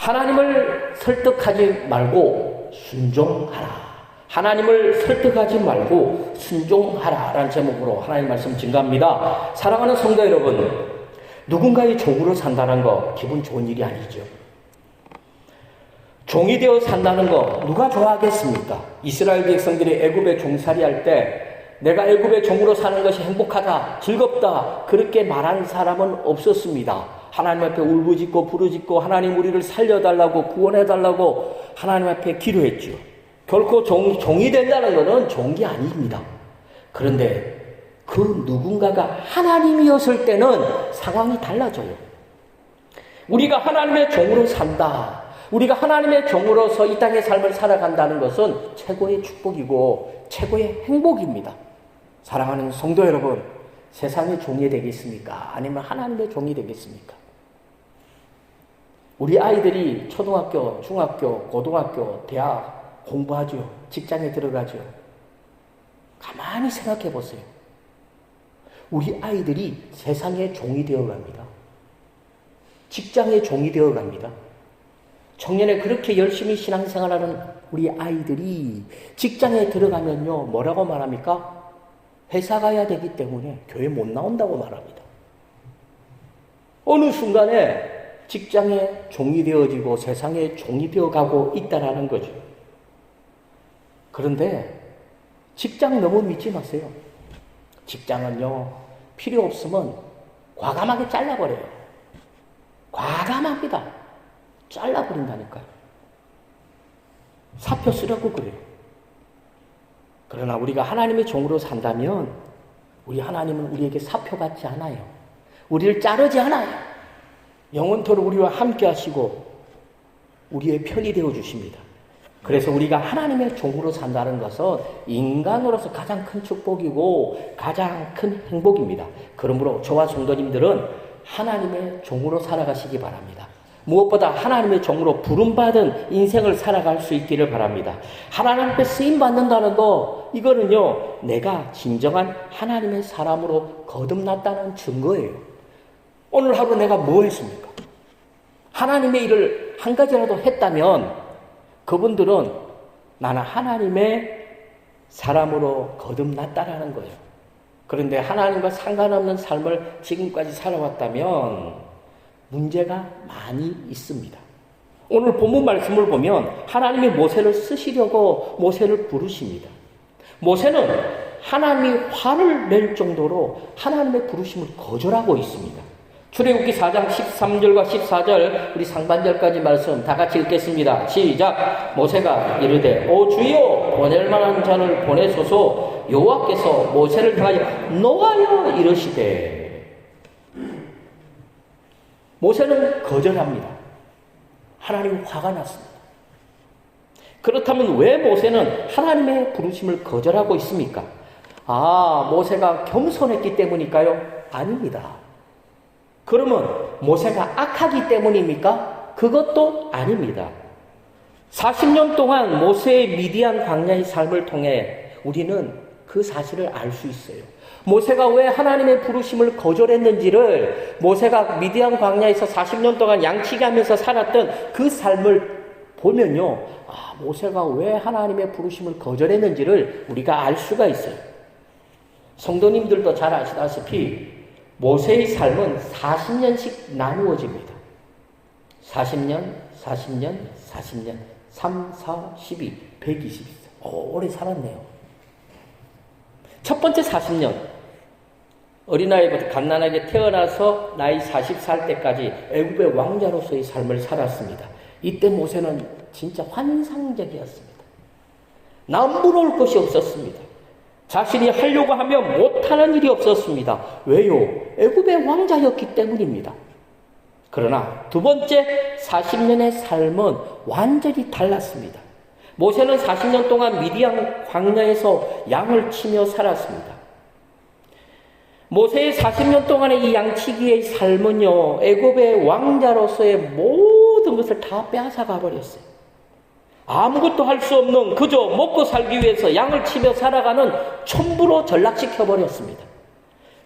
하나님을 설득하지 말고 순종하라. 하나님을 설득하지 말고 순종하라 라는 제목으로 하나님 말씀 증가합니다. 사랑하는 성도 여러분, 누군가의 종으로 산다는 거 기분 좋은 일이 아니죠. 종이 되어 산다는 거 누가 좋아하겠습니까? 이스라엘 백성들이 애굽에 종살이할 때 내가 애굽의 종으로 사는 것이 행복하다, 즐겁다 그렇게 말하는 사람은 없었습니다. 하나님 앞에 울부짖고 부르짖고 하나님 우리를 살려달라고 구원해달라고 하나님 앞에 기도했죠. 결코 종이 된다는 것은 종이 아닙니다. 그런데 그 누군가가 하나님이었을 때는 상황이 달라져요. 우리가 하나님의 종으로 산다. 우리가 하나님의 종으로서 이 땅의 삶을 살아간다는 것은 최고의 축복이고 최고의 행복입니다. 사랑하는 성도 여러분, 세상의 종이 되겠습니까? 아니면 하나님의 종이 되겠습니까? 우리 아이들이 초등학교, 중학교, 고등학교, 대학 공부하죠. 직장에 들어가죠. 가만히 생각해 보세요. 우리 아이들이 세상의 종이 되어갑니다. 직장의 종이 되어갑니다. 청년에 그렇게 열심히 신앙생활하는 우리 아이들이 직장에 들어가면요, 뭐라고 말합니까? 회사 가야 되기 때문에 교회 못 나온다고 말합니다. 어느 순간에 직장의 종이 되어지고 세상의 종이 되어가고 있다라는 거죠. 그런데 직장 너무 믿지 마세요. 직장은요, 필요 없으면 과감하게 잘라버려요. 과감합니다. 잘라버린다니까요. 사표 쓰라고 그래요. 그러나 우리가 하나님의 종으로 산다면 우리 하나님은 우리에게 사표 받지 않아요. 우리를 자르지 않아요. 영원토록 우리와 함께 하시고 우리의 편이 되어 주십니다. 그래서 우리가 하나님의 종으로 산다는 것은 인간으로서 가장 큰 축복이고 가장 큰 행복입니다. 그러므로 저와 성도님들은 하나님의 종으로 살아가시기 바랍니다. 무엇보다 하나님의 종으로 부름받은 인생을 살아갈 수 있기를 바랍니다. 하나님 앞에 쓰임받는다는 거, 이거는요, 내가 진정한 하나님의 사람으로 거듭났다는 증거예요. 오늘 하루 내가 뭐 했습니까? 하나님의 일을 한 가지라도 했다면 그분들은 나는 하나님의 사람으로 거듭났다라는 거예요. 그런데 하나님과 상관없는 삶을 지금까지 살아왔다면 문제가 많이 있습니다. 오늘 본문 말씀을 보면 하나님이 모세를 쓰시려고 모세를 부르십니다. 모세는 하나님이 화를 낼 정도로 하나님의 부르심을 거절하고 있습니다. 출애굽기 4장 13절과 14절 우리 상반절까지 말씀 다 같이 읽겠습니다. 시작. 모세가 이르되 오 주여 보낼 만한 자를 보내소서. 여호와께서 모세를 향하여 노하여 이르시되. 모세는 거절합니다. 하나님이 화가 났습니다. 그렇다면 왜 모세는 하나님의 부르심을 거절하고 있습니까? 모세가 겸손했기 때문일까요? 아닙니다. 그러면 모세가 악하기 때문입니까? 그것도 아닙니다. 40년 동안 모세의 미디안 광야의 삶을 통해 우리는 그 사실을 알 수 있어요. 모세가 왜 하나님의 부르심을 거절했는지를, 모세가 미디안 광야에서 40년 동안 양치기 하면서 살았던 그 삶을 보면요, 모세가 왜 하나님의 부르심을 거절했는지를 우리가 알 수가 있어요. 성도님들도 잘 아시다시피 모세의 삶은 40년씩 나누어집니다. 40년, 40년, 40년, 3, 4, 12, 120. 오래 살았네요. 첫 번째 40년, 어린아이부터 갓난아기에 태어나서 나이 40살 때까지 애굽의 왕자로서의 삶을 살았습니다. 이때 모세는 진짜 환상적이었습니다. 남부러울 것이 없었습니다. 자신이 하려고 하면 못하는 일이 없었습니다. 왜요? 애굽의 왕자였기 때문입니다. 그러나 두 번째 40년의 삶은 완전히 달랐습니다. 모세는 40년 동안 미디안 광야에서 양을 치며 살았습니다. 모세의 40년 동안의 이 양치기의 삶은요, 애굽의 왕자로서의 모든 것을 다 빼앗아가 버렸어요. 아무것도 할 수 없는, 그저 먹고 살기 위해서 양을 치며 살아가는 촌부로 전락시켜 버렸습니다.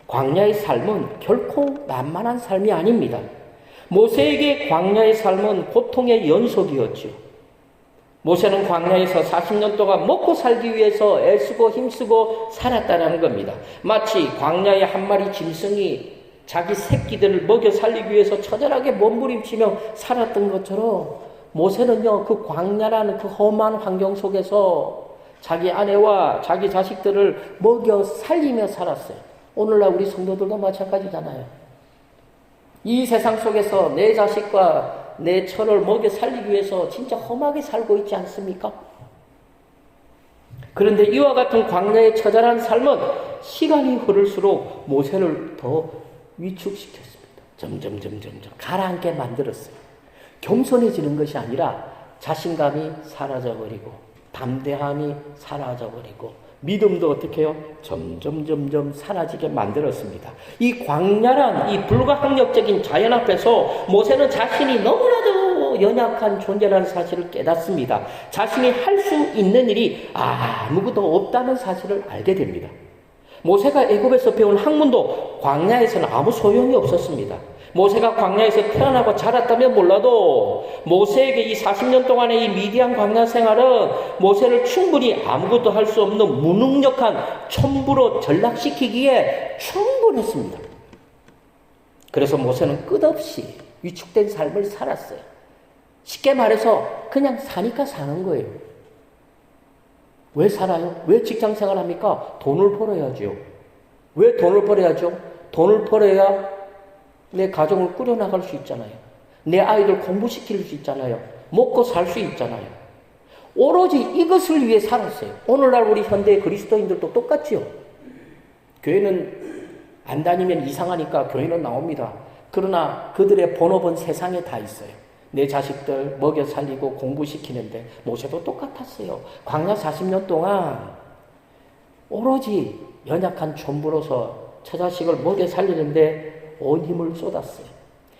광야의 삶은 결코 만만한 삶이 아닙니다. 모세에게 광야의 삶은 고통의 연속이었죠. 모세는 광야에서 40년 동안 먹고 살기 위해서 애쓰고 힘쓰고 살았다는 겁니다. 마치 광야의 한 마리 짐승이 자기 새끼들을 먹여 살리기 위해서 처절하게 몸부림치며 살았던 것처럼 모세는요, 그 광야라는 그 험한 환경 속에서 자기 아내와 자기 자식들을 먹여 살리며 살았어요. 오늘날 우리 성도들도 마찬가지잖아요. 이 세상 속에서 내 자식과 내 처를 먹여 살리기 위해서 진짜 험하게 살고 있지 않습니까? 그런데 이와 같은 광야의 처절한 삶은 시간이 흐를수록 모세를 더 위축시켰습니다. 점점 가라앉게 만들었어요. 겸손해지는 것이 아니라 자신감이 사라져버리고 담대함이 사라져버리고 믿음도 어떻게 해요? 점점 사라지게 만들었습니다. 이 광야란 이 불가항력적인 자연 앞에서 모세는 자신이 너무나도 연약한 존재라는 사실을 깨닫습니다. 자신이 할 수 있는 일이 아무것도 없다는 사실을 알게 됩니다. 모세가 애굽에서 배운 학문도 광야에서는 아무 소용이 없었습니다. 모세가 광야에서 태어나고 자랐다면 몰라도 모세에게 이 40년 동안의 이 미디안 광야 생활은 모세를 충분히 아무것도 할 수 없는 무능력한 촌부로 전락시키기에 충분했습니다. 그래서 모세는 끝없이 위축된 삶을 살았어요. 쉽게 말해서 그냥 사니까 사는 거예요. 왜 살아요? 왜 직장 생활합니까? 돈을 벌어야죠. 왜 돈을 벌어야죠? 돈을 벌어야 내 가정을 꾸려나갈 수 있잖아요. 내 아이들 공부시킬 수 있잖아요. 먹고 살 수 있잖아요. 오로지 이것을 위해 살았어요. 오늘날 우리 현대 그리스도인들도 똑같지요. 교회는 안 다니면 이상하니까 교회는 나옵니다. 그러나 그들의 본업은 세상에 다 있어요. 내 자식들 먹여 살리고 공부시키는데 모세도 똑같았어요. 광야 40년 동안 오로지 연약한 촌부로서 처자식을 먹여 살리는데 온 힘을 쏟았어요.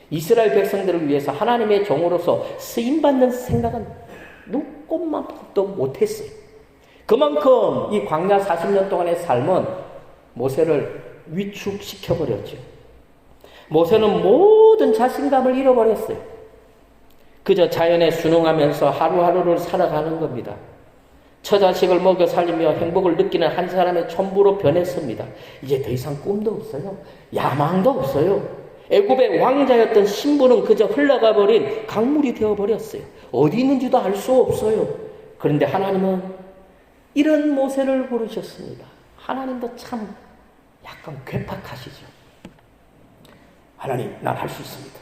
이스라엘 백성들을 위해서 하나님의 종으로서 쓰임받는 생각은 눈꼽만큼도 못했어요. 그만큼 이 광야 40년 동안의 삶은 모세를 위축시켜버렸죠. 모세는 모든 자신감을 잃어버렸어요. 그저 자연에 순응하면서 하루하루를 살아가는 겁니다. 처자식을 먹여 살리며 행복을 느끼는 한 사람의 촌부로 변했습니다. 이제 더 이상 꿈도 없어요. 야망도 없어요. 애굽의 왕자였던 신부는 그저 흘러가 버린 강물이 되어버렸어요. 어디 있는지도 알 수 없어요. 그런데 하나님은 이런 모세를 부르셨습니다. 하나님도 참 약간 괴팍하시죠. 하나님, 난 할 수 있습니다.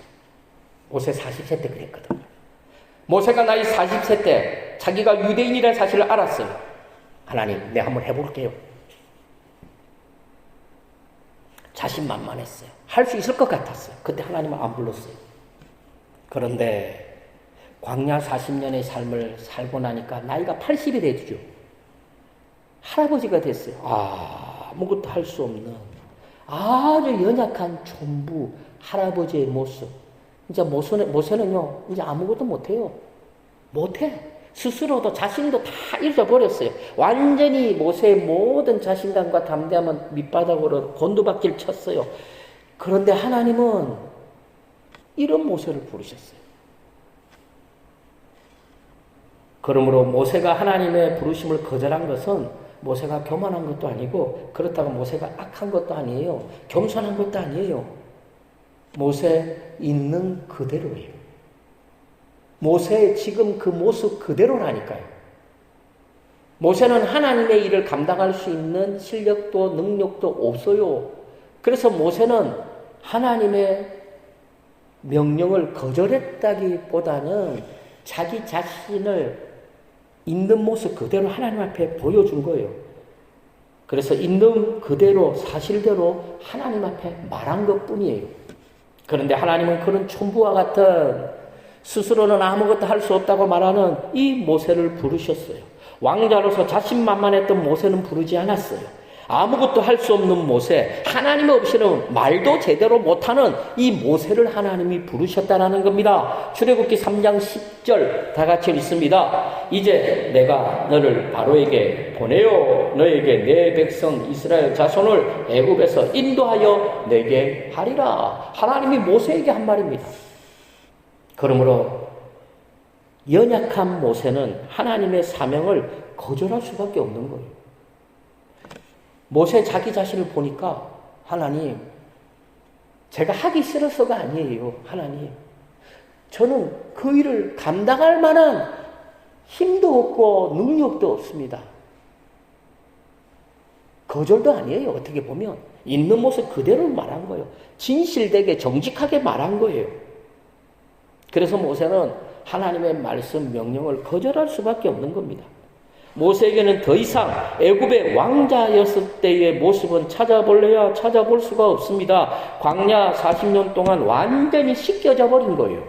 모세 40세 때 그랬거든요. 모세가 나이 40세 때 자기가 유대인이라는 사실을 알았어요. 하나님, 내가 한번 해볼게요. 자신만만했어요. 할 수 있을 것 같았어요. 그때 하나님은 안 불렀어요. 그런데 광야 40년의 삶을 살고 나니까 나이가 80이 되죠. 할아버지가 됐어요. 아무것도 할 수 없는 아주 연약한 촌부 할아버지의 모습. 이제 모세는요, 이제 아무것도 못해요. 못해. 스스로도 자신도 다 잃어버렸어요. 완전히 모세의 모든 자신감과 담대함은 밑바닥으로 곤두박질 쳤어요. 그런데 하나님은 이런 모세를 부르셨어요. 그러므로 모세가 하나님의 부르심을 거절한 것은 모세가 교만한 것도 아니고 그렇다고 모세가 악한 것도 아니에요. 겸손한 것도 아니에요. 모세 있는 그대로예요. 모세의 지금 그 모습 그대로라니까요. 모세는 하나님의 일을 감당할 수 있는 실력도 능력도 없어요. 그래서 모세는 하나님의 명령을 거절했다기보다는 자기 자신을 있는 모습 그대로 하나님 앞에 보여준 거예요. 그래서 있는 그대로 사실대로 하나님 앞에 말한 것뿐이에요. 그런데 하나님은 그런 촌부와 같은 스스로는 아무것도 할 수 없다고 말하는 이 모세를 부르셨어요. 왕자로서 자신만만했던 모세는 부르지 않았어요. 아무것도 할 수 없는 모세, 하나님 없이는 말도 제대로 못하는 이 모세를 하나님이 부르셨다라는 겁니다. 출애굽기 3장 10절 다 같이 읽습니다. 이제 내가 너를 바로에게 보내어 너에게 내 백성 이스라엘 자손을 애굽에서 인도하여 내게 하리라. 하나님이 모세에게 한 말입니다. 그러므로 연약한 모세는 하나님의 사명을 거절할 수밖에 없는 거예요. 모세 자기 자신을 보니까 하나님, 제가 하기 싫어서가 아니에요. 하나님, 저는 그 일을 감당할 만한 힘도 없고 능력도 없습니다. 거절도 아니에요. 어떻게 보면 있는 모습 그대로 말한 거예요. 진실되게 정직하게 말한 거예요. 그래서 모세는 하나님의 말씀, 명령을 거절할 수밖에 없는 겁니다. 모세에게는 더 이상 애굽의 왕자였을 때의 모습은 찾아볼래야 찾아볼 수가 없습니다. 광야 40년 동안 완전히 씻겨져 버린 거예요.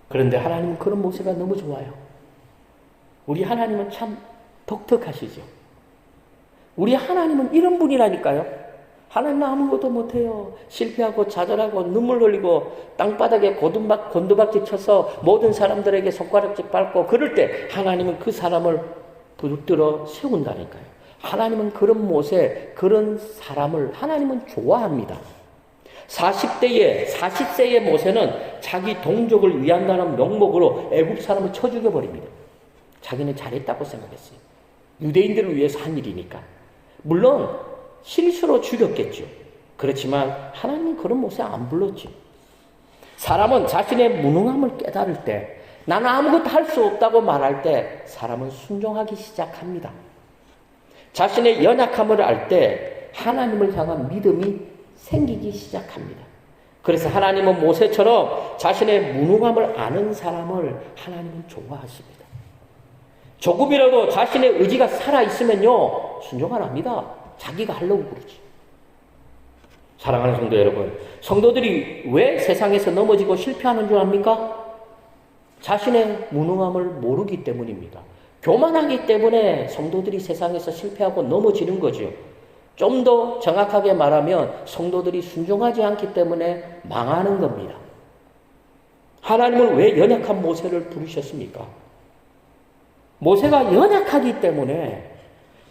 그런데 하나님은 그런 모세가 너무 좋아요. 우리 하나님은 참 독특하시죠. 우리 하나님은 이런 분이라니까요. 하나님 아무것도 못해요. 실패하고 좌절하고 눈물 흘리고 땅바닥에 곤두박질 쳐서 모든 사람들에게 손가락질 밟고 그럴 때 하나님은 그 사람을 붙들어 세운다니까요. 하나님은 그런 모세, 그런 사람을 하나님은 좋아합니다. 40세의 모세는 자기 동족을 위한다는 명목으로 애굽 사람을 쳐 죽여버립니다. 자기는 잘했다고 생각했어요. 유대인들을 위해서 한 일이니까. 물론 실수로 죽였겠죠. 그렇지만 하나님은 그런 모세 안 불렀죠. 사람은 자신의 무능함을 깨달을 때, 나는 아무것도 할 수 없다고 말할 때 사람은 순종하기 시작합니다. 자신의 연약함을 알 때 하나님을 향한 믿음이 생기기 시작합니다. 그래서 하나님은 모세처럼 자신의 무능함을 아는 사람을 하나님은 좋아하십니다. 조금이라도 자신의 의지가 살아있으면요, 순종 안 합니다. 자기가 하려고 그러지. 사랑하는 성도 여러분, 성도들이 왜 세상에서 넘어지고 실패하는 줄 압니까? 자신의 무능함을 모르기 때문입니다. 교만하기 때문에 성도들이 세상에서 실패하고 넘어지는 거죠. 좀 더 정확하게 말하면 성도들이 순종하지 않기 때문에 망하는 겁니다. 하나님은 왜 연약한 모세를 부르셨습니까? 모세가 연약하기 때문에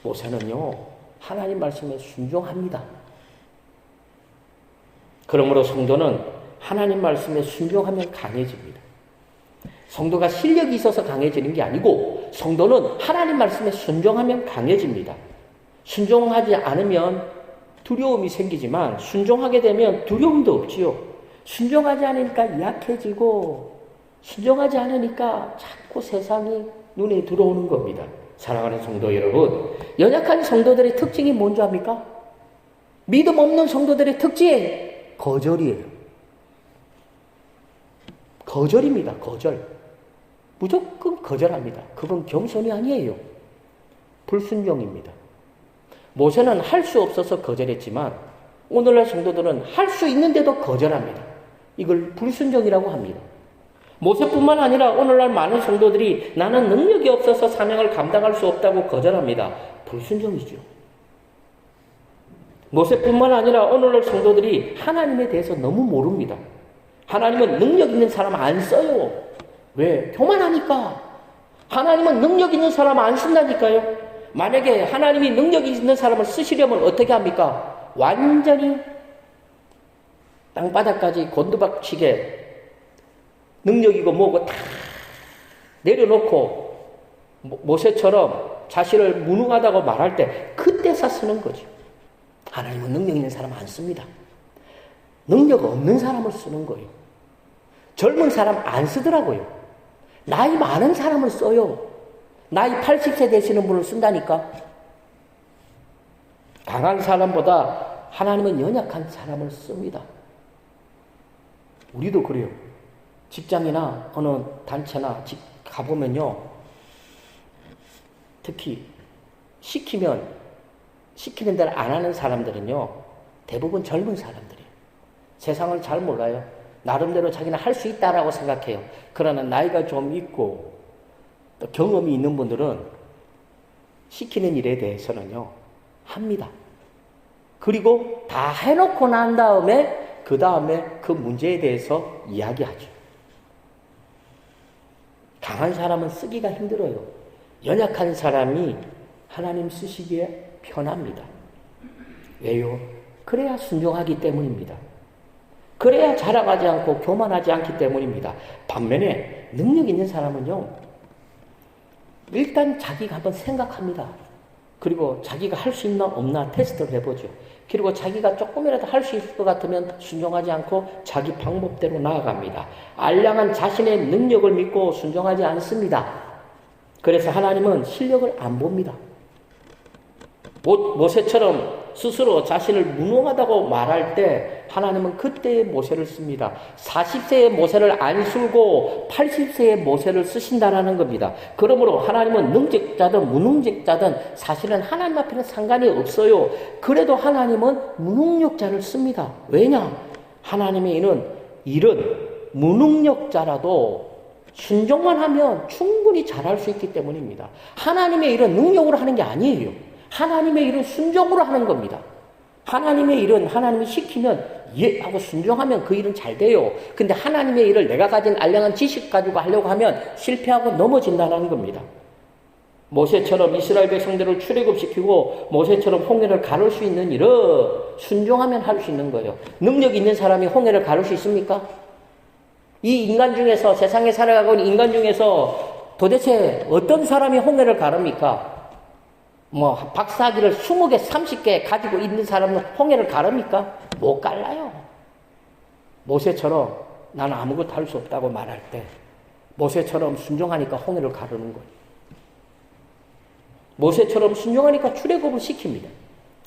모세는요, 하나님 말씀에 순종합니다. 그러므로 성도는 하나님 말씀에 순종하면 강해집니다. 성도가 실력이 있어서 강해지는 게 아니고 성도는 하나님 말씀에 순종하면 강해집니다. 순종하지 않으면 두려움이 생기지만 순종하게 되면 두려움도 없지요. 순종하지 않으니까 약해지고 순종하지 않으니까 자꾸 세상이 눈에 들어오는 겁니다. 사랑하는 성도 여러분, 연약한 성도들의 특징이 뭔지 압니까? 믿음 없는 성도들의 특징, 거절이에요. 거절입니다. 거절. 무조건 거절합니다. 그건 겸손이 아니에요. 불순종입니다. 모세는 할 수 없어서 거절했지만 오늘날 성도들은 할 수 있는데도 거절합니다. 이걸 불순종이라고 합니다. 모세뿐만 아니라 오늘날 많은 성도들이 나는 능력이 없어서 사명을 감당할 수 없다고 거절합니다. 불순종이죠. 모세뿐만 아니라 오늘날 성도들이 하나님에 대해서 너무 모릅니다. 하나님은 능력 있는 사람 안 써요. 왜? 교만하니까. 하나님은 능력 있는 사람 안 쓴다니까요. 만약에 하나님이 능력 있는 사람을 쓰시려면 어떻게 합니까? 완전히 땅바닥까지 곤두박치게 능력이고 뭐고 다 내려놓고 모세처럼 자신을 무능하다고 말할 때 그때서 쓰는 거죠. 하나님은 능력 있는 사람 안 씁니다. 능력 없는 사람을 쓰는 거예요. 젊은 사람 안 쓰더라고요. 나이 많은 사람을 써요. 나이 80세 되시는 분을 쓴다니까. 강한 사람보다 하나님은 연약한 사람을 씁니다. 우리도 그래요. 직장이나 어느 단체나 가보면요. 특히 시키는 대로 안 하는 사람들은요. 대부분 젊은 사람들이에요. 세상을 잘 몰라요. 나름대로 자기는 할 수 있다라고 생각해요. 그러나 나이가 좀 있고 또 경험이 있는 분들은 시키는 일에 대해서는요. 합니다. 그리고 다 해놓고 난 다음에 그 다음에 그 문제에 대해서 이야기하죠. 강한 사람은 쓰기가 힘들어요. 연약한 사람이 하나님 쓰시기에 편합니다. 왜요? 그래야 순종하기 때문입니다. 그래야 자랑하지 않고 교만하지 않기 때문입니다. 반면에 능력 있는 사람은요, 일단 자기가 한번 생각합니다. 그리고 자기가 할 수 있나 없나 테스트를 해보죠. 그리고 자기가 조금이라도 할 수 있을 것 같으면 순종하지 않고 자기 방법대로 나아갑니다. 알량한 자신의 능력을 믿고 순종하지 않습니다. 그래서 하나님은 실력을 안 봅니다. 모세처럼 스스로 자신을 무능하다고 말할 때 하나님은 그때의 모세를 씁니다. 40세의 모세를 안 쓰고 80세의 모세를 쓰신다라는 겁니다. 그러므로 하나님은 능직자든 무능직자든 사실은 하나님 앞에는 상관이 없어요. 그래도 하나님은 무능력자를 씁니다. 왜냐? 하나님의 일은 무능력자라도 순종만 하면 충분히 잘할 수 있기 때문입니다. 하나님의 일은 능력으로 하는 게 아니에요. 하나님의 일은 순종으로 하는 겁니다. 하나님의 일은 하나님이 시키면 예 하고 순종하면 그 일은 잘 돼요. 근데 하나님의 일을 내가 가진 알량한 지식 가지고 하려고 하면 실패하고 넘어진다는 겁니다. 모세처럼 이스라엘 백성들을 출애굽시키고 모세처럼 홍해를 가를 수 있는 일은 순종하면 할 수 있는 거예요. 능력 있는 사람이 홍해를 가를 수 있습니까? 이 인간 중에서, 세상에 살아가고 있는 인간 중에서 도대체 어떤 사람이 홍해를 가릅니까? 박사학위를 20개, 30개 가지고 있는 사람은 홍해를 가릅니까? 못 갈라요. 모세처럼 나는 아무것도 할 수 없다고 말할 때 모세처럼 순종하니까 홍해를 가르는 거예요. 모세처럼 순종하니까 출애굽을 시킵니다.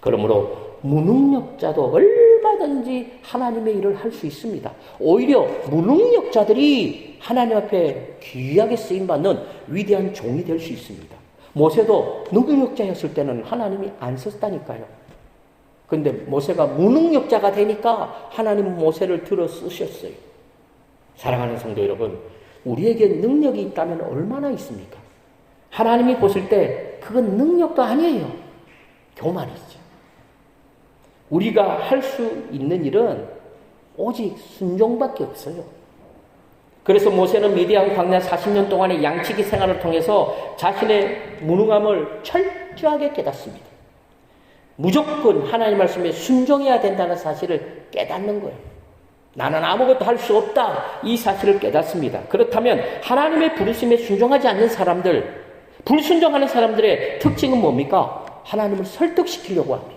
그러므로 무능력자도 얼마든지 하나님의 일을 할 수 있습니다. 오히려 무능력자들이 하나님 앞에 귀하게 쓰임받는 위대한 종이 될 수 있습니다. 모세도 능력자였을 때는 하나님이 안 썼다니까요. 근데 모세가 무능력자가 되니까 하나님은 모세를 들어 쓰셨어요. 사랑하는 성도 여러분, 우리에게 능력이 있다면 얼마나 있습니까? 하나님이 보실 때 그건 능력도 아니에요. 교만이죠. 우리가 할 수 있는 일은 오직 순종밖에 없어요. 그래서 모세는 미디안 광야 40년 동안의 양치기 생활을 통해서 자신의 무능함을 철저하게 깨닫습니다. 무조건 하나님 말씀에 순종해야 된다는 사실을 깨닫는 거예요. 나는 아무것도 할 수 없다. 이 사실을 깨닫습니다. 그렇다면 하나님의 부르심에 순종하지 않는 사람들, 불순종하는 사람들의 특징은 뭡니까? 하나님을 설득시키려고 합니다.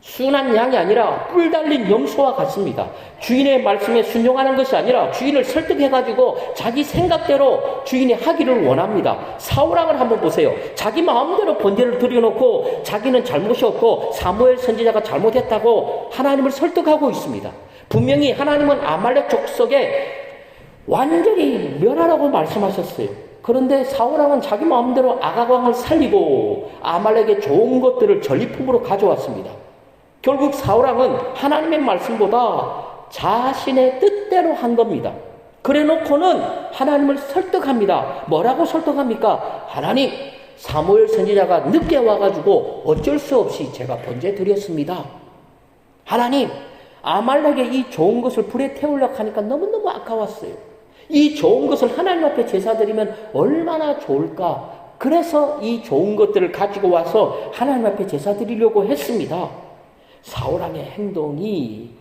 순한 양이 아니라 뿔 달린 염소와 같습니다. 주인의 말씀에 순종하는 것이 아니라 주인을 설득해가지고 자기 생각대로 주인이 하기를 원합니다. 사울왕을 한번 보세요. 자기 마음대로 번제를 드려놓고 자기는 잘못이 없고 사무엘 선지자가 잘못했다고 하나님을 설득하고 있습니다. 분명히 하나님은 아말렉 족속에 완전히 멸하라고 말씀하셨어요. 그런데 사울왕은 자기 마음대로 아각왕을 살리고 아말렉의 좋은 것들을 전리품으로 가져왔습니다. 결국 사울왕은 하나님의 말씀보다 자신의 뜻대로 한 겁니다. 그래 놓고는 하나님을 설득합니다. 뭐라고 설득합니까? 하나님, 사무엘 선지자가 늦게 와가지고 어쩔 수 없이 제가 번제 드렸습니다. 하나님, 아말렉의 이 좋은 것을 불에 태우려고 하니까 너무너무 아까웠어요. 이 좋은 것을 하나님 앞에 제사 드리면 얼마나 좋을까? 그래서 이 좋은 것들을 가지고 와서 하나님 앞에 제사 드리려고 했습니다. 사울왕의 행동이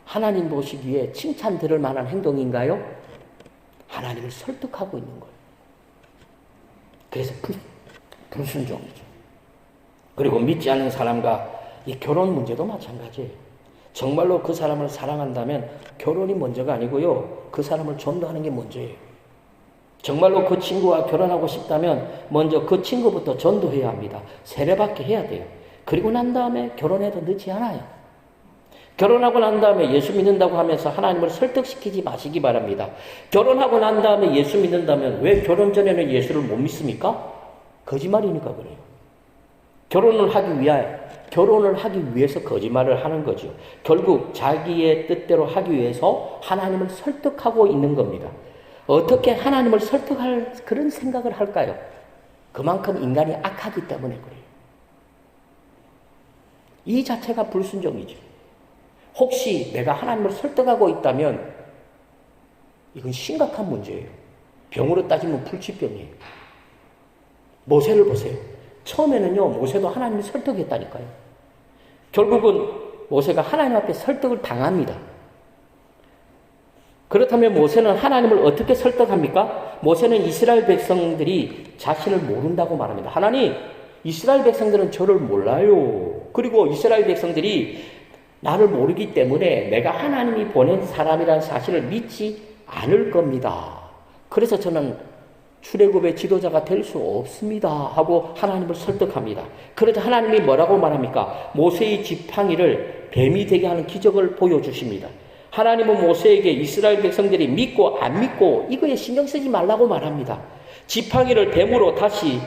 하나님 보시기에 칭찬 들을 만한 행동인가요? 하나님을 설득하고 있는 거예요. 그래서 불순종이죠. 그리고 믿지 않는 사람과 이 결혼 문제도 마찬가지예요. 정말로 그 사람을 사랑한다면 결혼이 먼저가 아니고요. 그 사람을 전도하는 게 먼저예요. 정말로 그 친구와 결혼하고 싶다면 먼저 그 친구부터 전도해야 합니다. 세례받게 해야 돼요. 그리고 난 다음에 결혼해도 늦지 않아요. 결혼하고 난 다음에 예수 믿는다고 하면서 하나님을 설득시키지 마시기 바랍니다. 결혼하고 난 다음에 예수 믿는다면 왜 결혼 전에는 예수를 못 믿습니까? 거짓말이니까 그래요. 결혼을 하기 위해서 거짓말을 하는 거죠. 결국 자기의 뜻대로 하기 위해서 하나님을 설득하고 있는 겁니다. 어떻게 하나님을 설득할 그런 생각을 할까요? 그만큼 인간이 악하기 때문에 그래요. 이 자체가 불순종이죠. 혹시 내가 하나님을 설득하고 있다면 이건 심각한 문제예요. 병으로 따지면 불치병이에요. 모세를 보세요. 처음에는요, 모세도 하나님을 설득했다니까요. 결국은 모세가 하나님 앞에 설득을 당합니다. 그렇다면 모세는 하나님을 어떻게 설득합니까? 모세는 이스라엘 백성들이 자신을 모른다고 말합니다. 하나님, 이스라엘 백성들은 저를 몰라요. 그리고 이스라엘 백성들이 나를 모르기 때문에 내가 하나님이 보낸 사람이라는 사실을 믿지 않을 겁니다. 그래서 저는 출애굽의 지도자가 될 수 없습니다 하고 하나님을 설득합니다. 그래서 하나님이 뭐라고 말합니까? 모세의 지팡이를 뱀이 되게 하는 기적을 보여주십니다. 하나님은 모세에게 이스라엘 백성들이 믿고 안 믿고 이거에 신경 쓰지 말라고 말합니다. 지팡이를 뱀으로 다시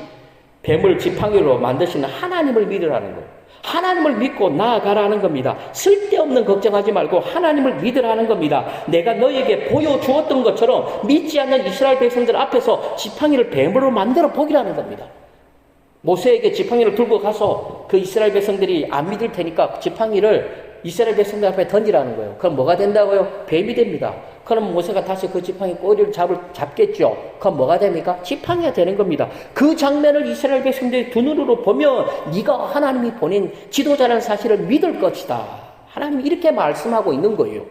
뱀을 지팡이로 만드시는 하나님을 믿으라는 거예요. 하나님을 믿고 나아가라는 겁니다. 쓸데없는 걱정하지 말고 하나님을 믿으라는 겁니다. 내가 너에게 보여주었던 것처럼 믿지 않는 이스라엘 백성들 앞에서 지팡이를 뱀으로 만들어 보기라는 겁니다. 모세에게 지팡이를 들고 가서 그 이스라엘 백성들이 안 믿을 테니까 지팡이를 이스라엘 백성들 앞에 던지라는 거예요. 그럼 뭐가 된다고요? 뱀이 됩니다. 그럼 모세가 다시 그 지팡이 꼬리를 잡겠죠. 그럼 뭐가 됩니까? 지팡이가 되는 겁니다. 그 장면을 이스라엘 백성들이 두 눈으로 보면 네가 하나님이 보낸 지도자라는 사실을 믿을 것이다. 하나님이 이렇게 말씀하고 있는 거예요.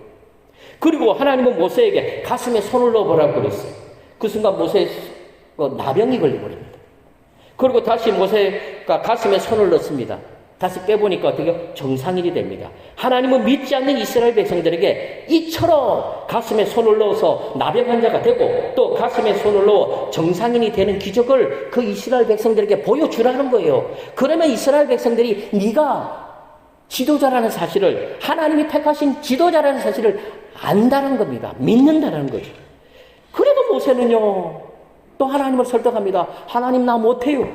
그리고 하나님은 모세에게 가슴에 손을 넣어보라고 그랬어요. 그 순간 모세의 나병이 걸려버립니다. 그리고 다시 모세가 가슴에 손을 넣습니다. 다시 깨보니까 어떻게 정상인이 됩니다. 하나님은 믿지 않는 이스라엘 백성들에게 이처럼 가슴에 손을 넣어서 나병 환자가 되고 또 가슴에 손을 넣어 정상인이 되는 기적을 그 이스라엘 백성들에게 보여주라는 거예요. 그러면 이스라엘 백성들이 네가 지도자라는 사실을, 하나님이 택하신 지도자라는 사실을 안다는 겁니다. 믿는다는 거죠. 그래도 모세는요, 또 하나님을 설득합니다. 하나님, 나 못해요.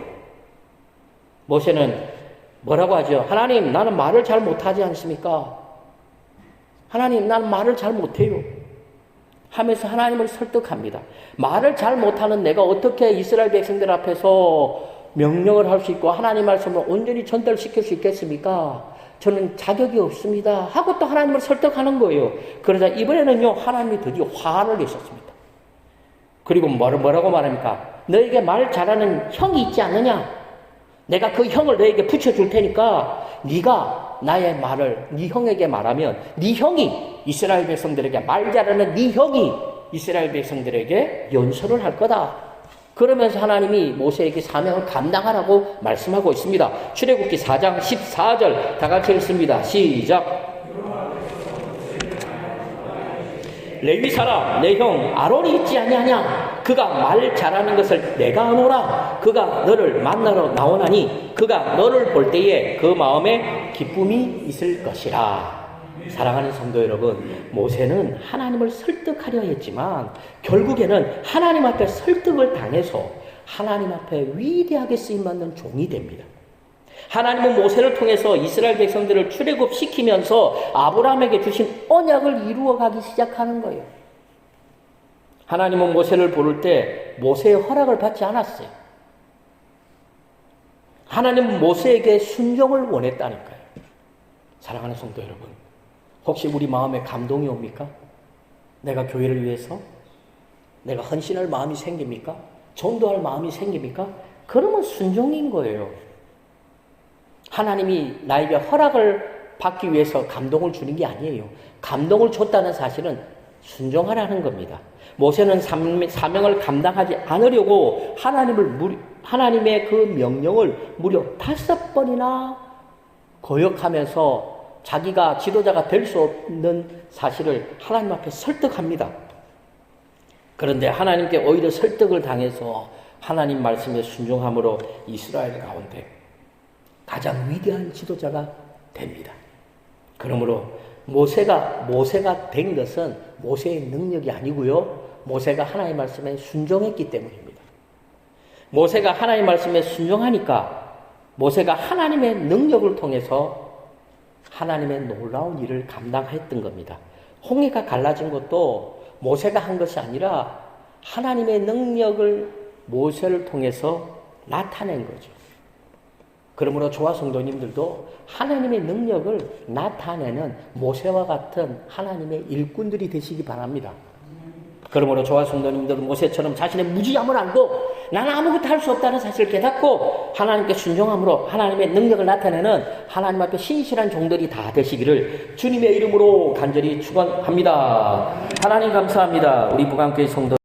모세는 뭐라고 하죠? 하나님, 나는 말을 잘 못하지 않습니까? 하나님, 나는 말을 잘 못해요. 하면서 하나님을 설득합니다. 말을 잘 못하는 내가 어떻게 이스라엘 백성들 앞에서 명령을 할 수 있고 하나님 말씀을 온전히 전달시킬 수 있겠습니까? 저는 자격이 없습니다. 하고 또 하나님을 설득하는 거예요. 그러자 이번에는요, 하나님이 드디어 화를 내셨습니다. 그리고 뭐라고 말합니까? 너에게 말 잘하는 형이 있지 않느냐? 내가 그 형을 너에게 붙여줄 테니까 네가 나의 말을 네 형에게 말하면 네 형이 이스라엘 백성들에게 말 잘하는 네 형이 이스라엘 백성들에게 연설을 할 거다. 그러면서 하나님이 모세에게 사명을 감당하라고 말씀하고 있습니다. 출애굽기 4장 14절 다 같이 읽습니다. 시작. 레위 사람 내 형 아론이 있지 아니하냐? 그가 말 잘하는 것을 내가 아노라. 그가 너를 만나러 나오나니 그가 너를 볼 때에 그 마음에 기쁨이 있을 것이라. 사랑하는 성도 여러분, 모세는 하나님을 설득하려 했지만 결국에는 하나님 앞에 설득을 당해서 하나님 앞에 위대하게 쓰임받는 종이 됩니다. 하나님은 모세를 통해서 이스라엘 백성들을 출애굽시키면서 아브라함에게 주신 언약을 이루어가기 시작하는 거예요. 하나님은 모세를 부를 때 모세의 허락을 받지 않았어요. 하나님은 모세에게 순종을 원했다니까요. 사랑하는 성도 여러분, 혹시 우리 마음에 감동이 옵니까? 내가 교회를 위해서 내가 헌신할 마음이 생깁니까? 전도할 마음이 생깁니까? 그러면 순종인 거예요. 하나님이 나에게 허락을 받기 위해서 감동을 주는 게 아니에요. 감동을 줬다는 사실은 순종하라는 겁니다. 모세는 사명을 감당하지 않으려고 하나님의 그 명령을 무려 5번이나 거역하면서 자기가 지도자가 될 수 없는 사실을 하나님 앞에 설득합니다. 그런데 하나님께 오히려 설득을 당해서 하나님 말씀에 순종함으로 이스라엘 가운데 가장 위대한 지도자가 됩니다. 그러므로 모세가 된 것은 모세의 능력이 아니고요, 모세가 하나님의 말씀에 순종했기 때문입니다. 모세가 하나님의 말씀에 순종하니까 모세가 하나님의 능력을 통해서 하나님의 놀라운 일을 감당했던 겁니다. 홍해가 갈라진 것도 모세가 한 것이 아니라 하나님의 능력을 모세를 통해서 나타낸 거죠. 그러므로 저와 성도님들도 하나님의 능력을 나타내는 모세와 같은 하나님의 일꾼들이 되시기 바랍니다. 그러므로 저와 성도님들은 모세처럼 자신의 무지함을 알고 나는 아무것도 할 수 없다는 사실을 깨닫고 하나님께 순종함으로 하나님의 능력을 나타내는 하나님 앞에 신실한 종들이 다 되시기를 주님의 이름으로 간절히 축원합니다. 하나님 감사합니다. 우리 북한교회 성도